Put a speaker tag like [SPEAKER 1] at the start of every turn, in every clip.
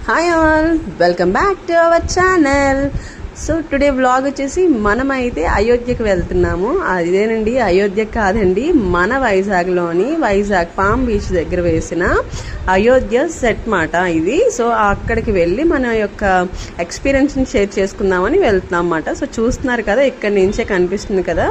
[SPEAKER 1] Hi all, welcome back to our channel. So today vlog వచ్చేసి మనమైతే అయోధ్యకు వెళ్తున్నాము. అదేనండి, అయోధ్య కాదండి, మన వైజాగ్ పామ్ బీచ్ దగ్గర వేసిన అయోధ్య సెట్ మాట ఇది. సో అక్కడికి వెళ్ళి మన యొక్క ఎక్స్పీరియన్స్ని షేర్ చేసుకుందామని వెళ్తున్నాం అన్నమాట. సో చూస్తున్నారు కదా, ఇక్కడి నుంచే కనిపిస్తుంది కదా.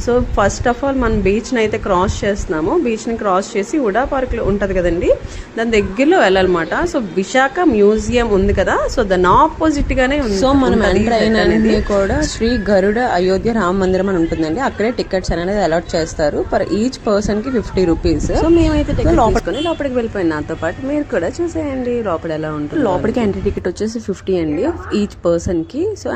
[SPEAKER 1] సో ఫస్ట్ ఆఫ్ ఆల్ మనం బీచ్ని అయితే క్రాస్ చేస్తున్నాము. బీచ్ని క్రాస్ చేసి ఉడా పార్క్ ఉంటుంది కదండి, దాని దగ్గరలో వెళ్ళాలన్నమాట. సో విశాఖ మ్యూజియం ఉంది కదా, సో దాని ఆపోజిట్ గానే ఉంది. సో మనం అనేది కూడా శ్రీ గరుడ అయోధ్య రామ మందిరం అని ఉంటుందండి. అక్కడే టికెట్స్ అనేది అలాట్ చేస్తారు. పర్ ఈచ్ పర్సన్ కి 50 రూపీస్. సో మేమైతే టికెట్ లోపలికి వెళ్ళిపోయిన నాతో పాటు మీరు కూడా చూసేయండి లోపల ఎలా ఉంటుంది. లోపలికి ఎంట్రీ టికెట్ వచ్చేసి 50 అండి ఈచ్ పర్సన్ కి. సో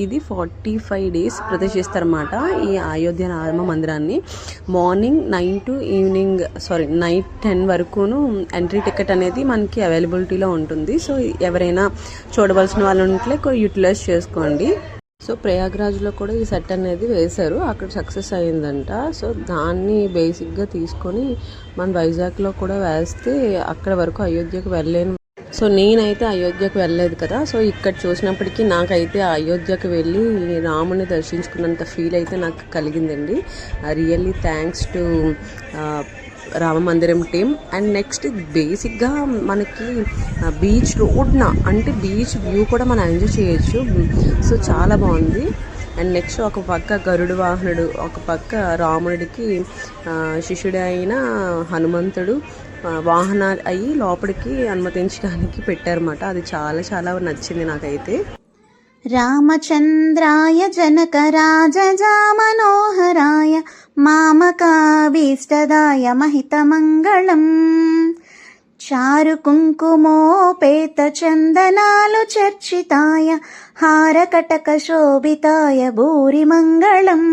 [SPEAKER 1] ఇది 45 days ప్రదర్శిస్తారన్నమాట ఈ అయోధ్య రామ మందిరాన్ని. మార్నింగ్ 9 to నైట్ 10 వరకును ఎంట్రీ టికెట్ అనేది మనకి అవైలబిలిటీలో ఉంటుంది. సో ఎవరైనా చూడవలసిన వాళ్ళు ఉంటే యూటిలైజ్ చేసుకోండి. సో ప్రయాగ్రాజ్లో కూడా ఈ సెట్ అనేది వేశారు, అక్కడ సక్సెస్ అయ్యిందంట. సో దాన్ని బేసిక్గా తీసుకొని మన వైజాగ్లో కూడా వేస్తే అక్కడ వరకు అయోధ్యకు వెళ్ళలేను. సో నేనైతే అయోధ్యకు వెళ్ళలేదు కదా. సో ఇక్కడ చూసినప్పటికీ నాకైతే అయోధ్యకు వెళ్ళి రాముని దర్శించుకున్నంత ఫీల్ అయితే నాకు కలిగిందండి. రియల్లీ థ్యాంక్స్ టు రామ మందిరం టీమ్. అండ్ నెక్స్ట్ బేసిక్గా మనకి బీచ్ రోడ్న అంటే బీచ్ వ్యూ కూడా మనం ఎంజాయ్ చేయొచ్చు. సో చాలా బాగుంది. అండ్ నెక్స్ట్ ఒక పక్క గరుడు వాహనుడు, ఒక పక్క రాముడికి శిష్యుడు అయిన హనుమంతుడు వాహన అయ్యి లోపలికి అనుమతించడానికి పెట్టారన్నమాట. అది చాలా చాలా నచ్చింది నాకైతే.
[SPEAKER 2] రామచంద్రాయ జనక రాజజా మనోహరాయ మామకాభీష్టదాయ మహితమంగళం చారు కుంకుమోపేత చందనాలు చర్చితాయ హారకటక శోభితాయ భూరి మంగళం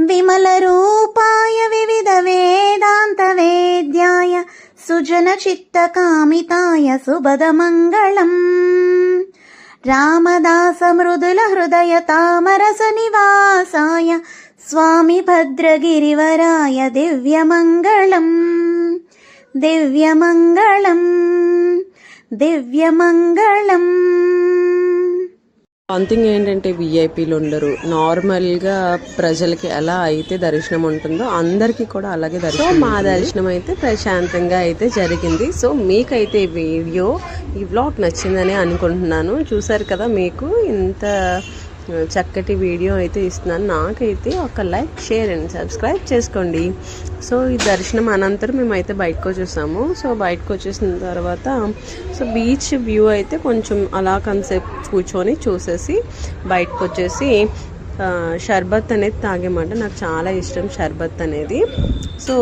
[SPEAKER 2] విమల రూపాయ వివిధ వేదాంత వేద్యాయ సుజన చిత్త కామితాయ సుభద మంగళం రామదాస మృదుల హృదయ తామరస నివాసాయ స్వామి భద్రగిరివరాయ దివ్యమంగళం దివ్యమంగళం దివ్యమంగళం.
[SPEAKER 1] వన్ థింగ్ ఏంటంటే విఐపీలు ఉండరు. నార్మల్గా ప్రజలకి ఎలా అయితే దర్శనం ఉంటుందో అందరికీ కూడా అలాగే దర్శనం. మా దర్శనం అయితే ప్రశాంతంగా అయితే జరిగింది. సో మీకైతే ఈ వ్లాగ్ నచ్చిందని అనుకుంటున్నాను. చూసారు కదా, మీకు ఇంత చక్కటి వీడియో అయితే ఇస్తున్నాను. నాకైతే ఒక లైక్, షేర్ అండ్ సబ్స్క్రైబ్ చేసుకోండి. సో ఈ దర్శనం అనంతరం మేమైతే బయటకు వచ్చేసాము. సో బయటకు వచ్చేసిన తర్వాత సో బీచ్ వ్యూ అయితే కొంచెం అలా కాసేపు కూర్చొని చూసేసి బయటకు వచ్చేసి షర్బత్ అనేది తాగేమాట. నాకు చాలా ఇష్టం షర్బత్ అనేది. సో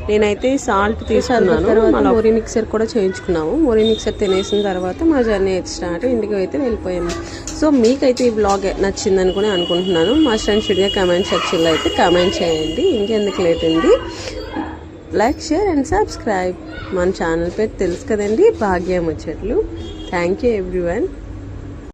[SPEAKER 1] నేనైతే సాల్ట్ తీసుకున్నాను. మళ్ళీ మోరీ మిక్సర్ కూడా చేయించుకున్నాము. మోరీ మిక్సర్ తినేసిన తర్వాత మా జర్నీ అయితే స్టార్ట్, ఇంటికి అయితే వెళ్ళిపోయాము. సో మీకైతే ఈ బ్లాగ్ నచ్చిందని కూడా అనుకుంటున్నాను. మస్ట్ అండ్ షుడ్గా కమెంట్ సెక్షన్లో అయితే కమెంట్ చేయండి. ఇంకెందుకు లేట్ అండి, లైక్, షేర్ అండ్ సబ్స్క్రైబ్. మన ఛానల్ పేరు తెలుసు కదండి, భాగ్య ముచ్చట్లు. Thank you everyone.